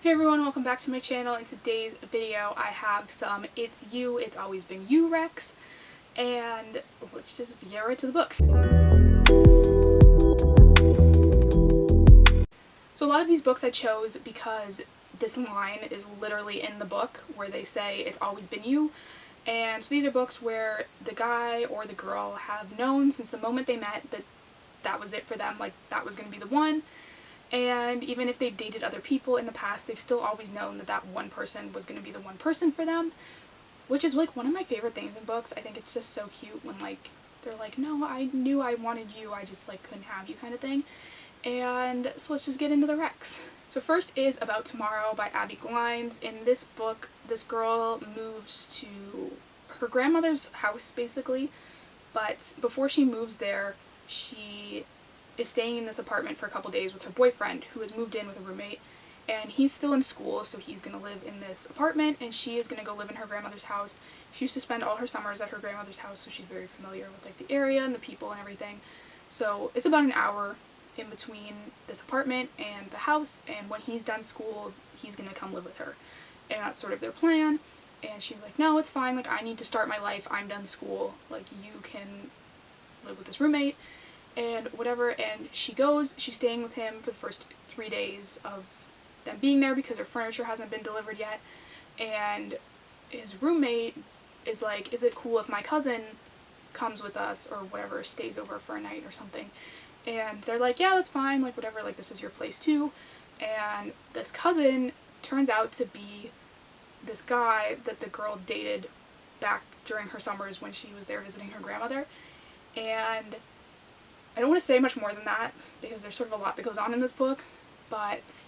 Hey everyone, welcome back to my channel. In today's video I have some It's You, It's Always Been You recs, and let's just get right to the books. So a lot of these books I chose because this line is literally in the book where they say it's always been you, and so these are books where the guy or the girl have known since the moment they met that that was it for them, like that was going to be the one. And even if they've dated other people in the past, they've still always known that that one person was going to be the one person for them, which is like one of my favorite things in books. I think it's just so cute when like they're like, no, I knew I wanted you, I just like couldn't have you kind of thing. And so let's just get into the recs. So first is About Tomorrow by Abbi Glines. In this book, this girl moves to her grandmother's house basically, but before she moves there, she is staying in this apartment for a couple days with her boyfriend, who has moved in with a roommate, and he's still in school, so he's going to live in this apartment and she is going to go live in her grandmother's house. She used to spend all her summers at her grandmother's house, so she's very familiar with like the area and the people and everything. So it's about an hour in between this apartment and the house, and when he's done school he's going to come live with her, and that's sort of their plan. And she's like, no, it's fine, like I need to start my life, I'm done school, like you can live with this roommate and whatever. And she's staying with him for the first 3 days of them being there because her furniture hasn't been delivered yet, and his roommate is like, is it cool if my cousin comes with us or whatever, stays over for a night or something? And they're like, yeah, that's fine, like whatever, like this is your place too. And this cousin turns out to be this guy that the girl dated back during her summers when she was there visiting her grandmother. And I don't want to say much more than that because there's sort of a lot that goes on in this book, but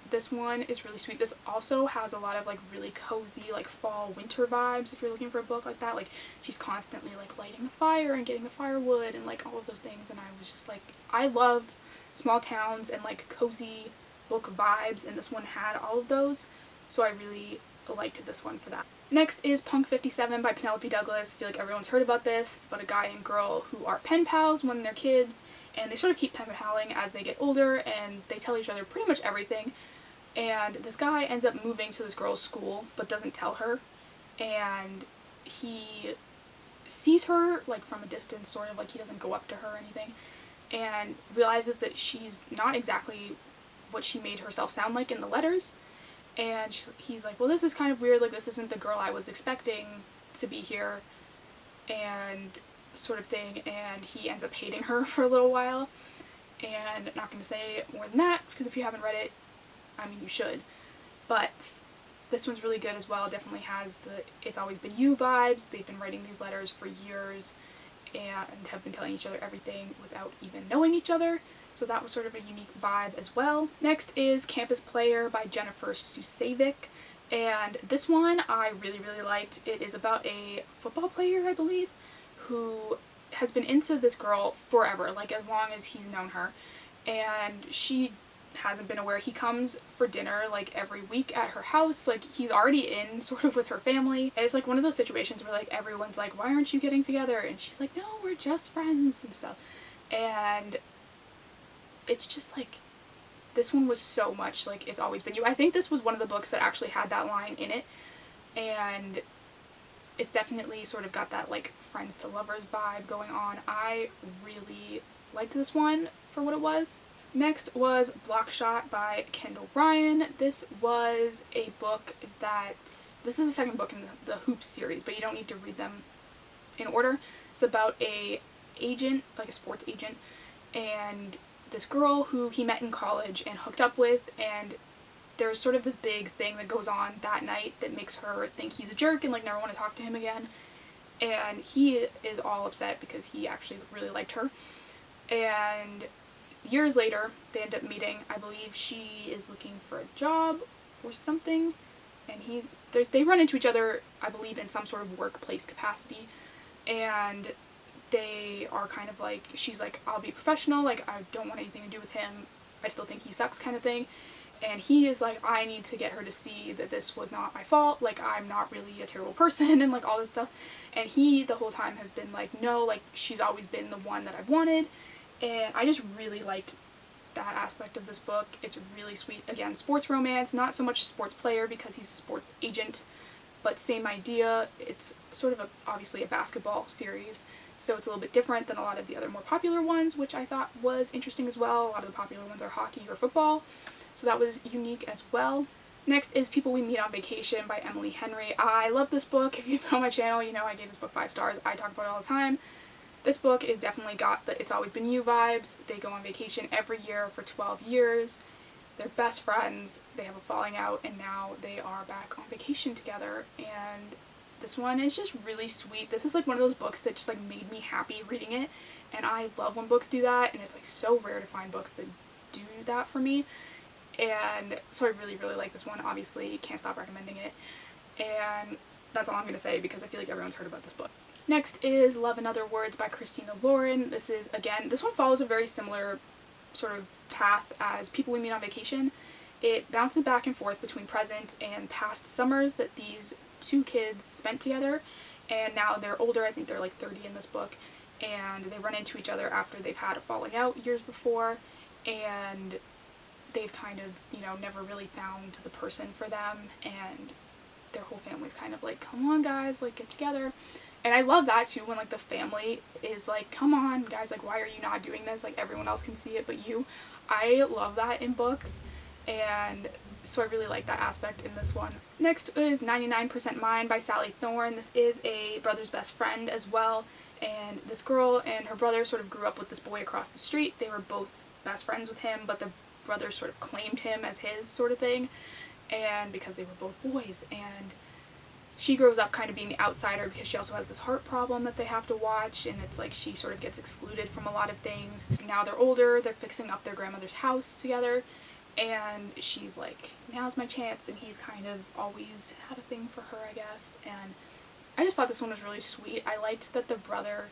this one is really sweet. This also has a lot of like really cozy like fall winter vibes if you're looking for a book like that. Like she's constantly like lighting the fire and getting the firewood and like all of those things, and I was just like, I love small towns and like cozy book vibes, and this one had all of those, so I really liked this one for that. Next is Punk 57 by Penelope Douglas. I feel like everyone's heard about this. It's about a guy and girl who are pen pals when they're kids, and they sort of keep pen paling as they get older, and they tell each other pretty much everything. And this guy ends up moving to this girl's school but doesn't tell her, and he sees her like from a distance, sort of like he doesn't go up to her or anything, and realizes that she's not exactly what she made herself sound like in the letters. And he's like, well, this is kind of weird, like this isn't the girl I was expecting to be here, and sort of thing. And he ends up hating her for a little while, and not going to say more than that because if you haven't read it, I mean you should, but this one's really good as well. It definitely has the It's Always Been You vibes. They've been writing these letters for years and have been telling each other everything without even knowing each other. So that was sort of a unique vibe as well. Next is Campus Player by Jennifer Sucevic, and this one I really liked. It is about a football player, I believe, who has been into this girl forever, like as long as he's known her, and she hasn't been aware. He comes for dinner like every week at her house, like he's already in sort of with her family, and it's like one of those situations where like everyone's like, why aren't you getting together? And she's like, no, we're just friends and stuff. And it's just like, this one was so much like It's Always Been You. I think this was one of the books that actually had that line in it, and it's definitely sort of got that like friends to lovers vibe going on. I really liked this one for what it was. Next was Blockshot by Kendall Bryan. This was a book that, this is the second book in the Hoops series, but you don't need to read them in order. It's about a agent, like a sports agent, and this girl who he met in college and hooked up with, and there's sort of this big thing that goes on that night that makes her think he's a jerk and like never want to talk to him again, and he is all upset because he actually really liked her. And years later they end up meeting. I believe she is looking for a job or something, and they run into each other, I believe, in some sort of workplace capacity, and they are kind of like, she's like, I'll be professional, like I don't want anything to do with him, I still think he sucks kind of thing. And he is like, I need to get her to see that this was not my fault, like I'm not really a terrible person and like all this stuff. And he the whole time has been like, no, like she's always been the one that I've wanted. And I just really liked that aspect of this book. It's really sweet. Again, sports romance, not so much sports player because he's a sports agent, but same idea. It's sort of obviously a basketball series, so it's a little bit different than a lot of the other more popular ones, which I thought was interesting as well. A lot of the popular ones are hockey or football, so that was unique as well. Next is People We Meet on Vacation by Emily Henry. I love this book. If you've been on my channel, you know I gave this book 5 stars. I talk about it all the time. This book is definitely got the It's Always Been You vibes. They go on vacation every year for 12 years. They're best friends. They have a falling out, and now they are back on vacation together. And this one is just really sweet. This is like one of those books that just like made me happy reading it. And I love when books do that, and it's like so rare to find books that do that for me. And so I really, really like this one. Obviously, can't stop recommending it. And that's all I'm going to say because I feel like everyone's heard about this book. Next is Love in Other Words by Christina Lauren. This is, again, this one follows a very similar sort of path as People We Meet on Vacation. It bounces back and forth between present and past summers that these two kids spent together. And now they're older. I think they're like 30 in this book. And they run into each other after they've had a falling out years before. And they've kind of, you know, never really found the person for them, and their whole family's kind of like, come on guys, like get together. And I love that too, when like the family is like, come on guys, like why are you not doing this, like everyone else can see it but you. I love that in books, and so I really like that aspect in this one. Next is 99% Mine by Sally Thorne. This is a brother's best friend as well, and this girl and her brother sort of grew up with this boy across the street. They were both best friends with him, but the brother sort of claimed him as his sort of thing, and because they were both boys. And she grows up kind of being the outsider because she also has this heart problem that they have to watch, and it's like she sort of gets excluded from a lot of things. Now they're older, they're fixing up their grandmother's house together, and she's like, now's my chance, and he's kind of always had a thing for her, I guess. And I just thought this one was really sweet. I liked that the brother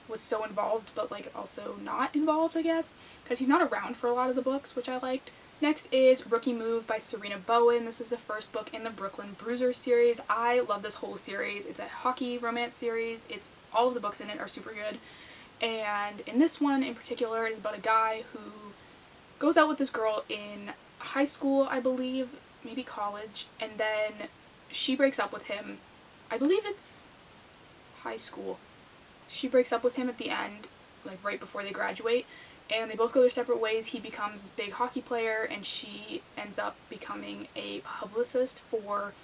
was so involved, but like also not involved, I guess, because he's not around for a lot of the books, which I liked. Next is Rookie Move by Sarina Bowen. This is the first book in the Brooklyn Bruiser series. I love this whole series. It's a hockey romance series. It's all of the books in it are super good. And in this one in particular, it is about a guy who goes out with this girl in high school, I believe, maybe college, and then she breaks up with him. I believe it's high school. She breaks up with him at the end, like right before they graduate, and they both go their separate ways. He becomes this big hockey player, and she ends up becoming a publicist for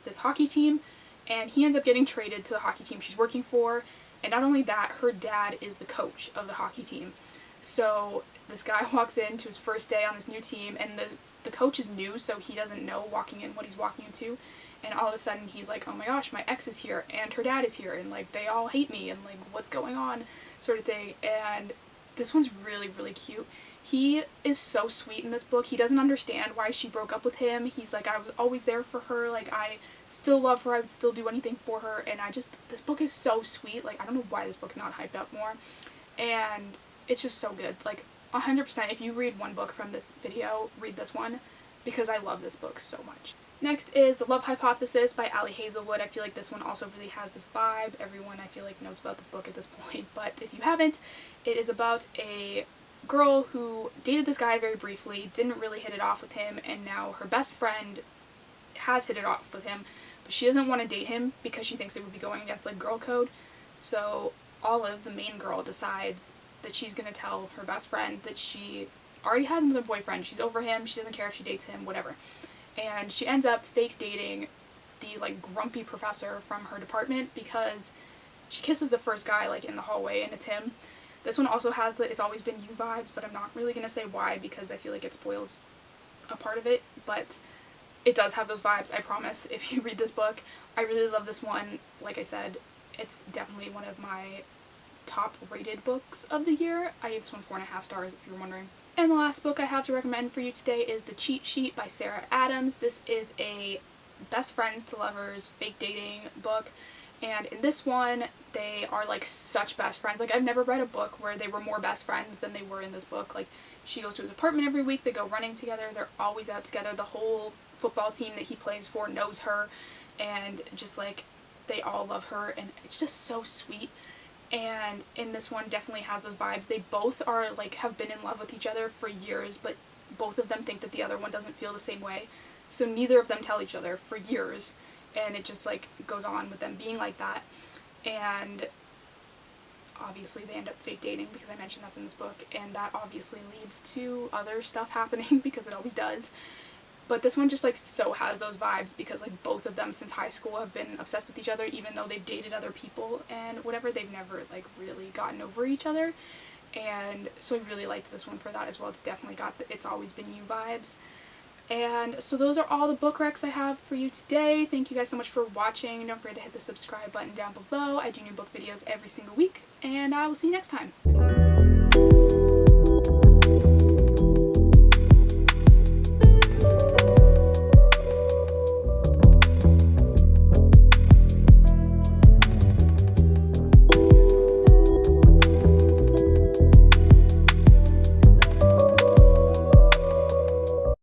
this hockey team, and he ends up getting traded to the hockey team she's working for. And not only that, her dad is the coach of the hockey team. So this guy walks into his first day on this new team, and the coach is new, so he doesn't know walking in what he's walking into. And all of a sudden he's like, oh my gosh, my ex is here, and her dad is here, and like they all hate me, and like what's going on, sort of thing. And this one's really, really cute. He is so sweet in this book. He doesn't understand why she broke up with him. He's like, I was always there for her, like I still love her, I would still do anything for her. And this book is so sweet. Like I don't know why this book's not hyped up more. And it's just so good. Like 100%, if you read one book from this video, read this one, because I love this book so much. Next is The Love Hypothesis by Hazelwood. I feel like this one also really has this vibe. Everyone, I feel like, knows about this book at this point, but if you haven't, it is about a girl who dated this guy very briefly, didn't really hit it off with him, and now her best friend has hit it off with him, but she doesn't want to date him because she thinks it would be going against like girl code. So Olive, the main girl, decides that she's going to tell her best friend that she already has another boyfriend. She's over him, she doesn't care if she dates him, whatever. And she ends up fake dating the like grumpy professor from her department because she kisses the first guy like in the hallway, and it's him. This one also has the It's Always Been You vibes, but I'm not really going to say why because I feel like it spoils a part of it, but it does have those vibes, I promise, if you read this book. I really love this one. Like I said, it's definitely one of my top rated books of the year. I gave this one 4.5 stars if you're wondering. And the last book I have to recommend for you today is The Cheat Sheet by Sarah Adams. This is a best friends to lovers fake dating book, and in this one they are like such best friends. Like I've never read a book where they were more best friends than they were in this book. Like she goes to his apartment every week, they go running together, they're always out together. The whole football team that he plays for knows her, and just like they all love her, and it's just so sweet. and in this one definitely has those vibes. They both are like have been in love with each other for years, but both of them think that the other one doesn't feel the same way, so neither of them tell each other for years, and it just like goes on with them being like that. And obviously they end up fake dating, because I mentioned that's in this book, and that obviously leads to other stuff happening because it always does. But this one just like so has those vibes, because like both of them since high school have been obsessed with each other, even though they've dated other people and whatever, they've never like really gotten over each other. And so I really liked this one for that as well. It's definitely got the It's Always Been You vibes. And so those are all the book recs I have for you today. Thank you guys so much for watching. Don't forget to hit the subscribe button down below. I do new book videos every single week, and I will see you next time.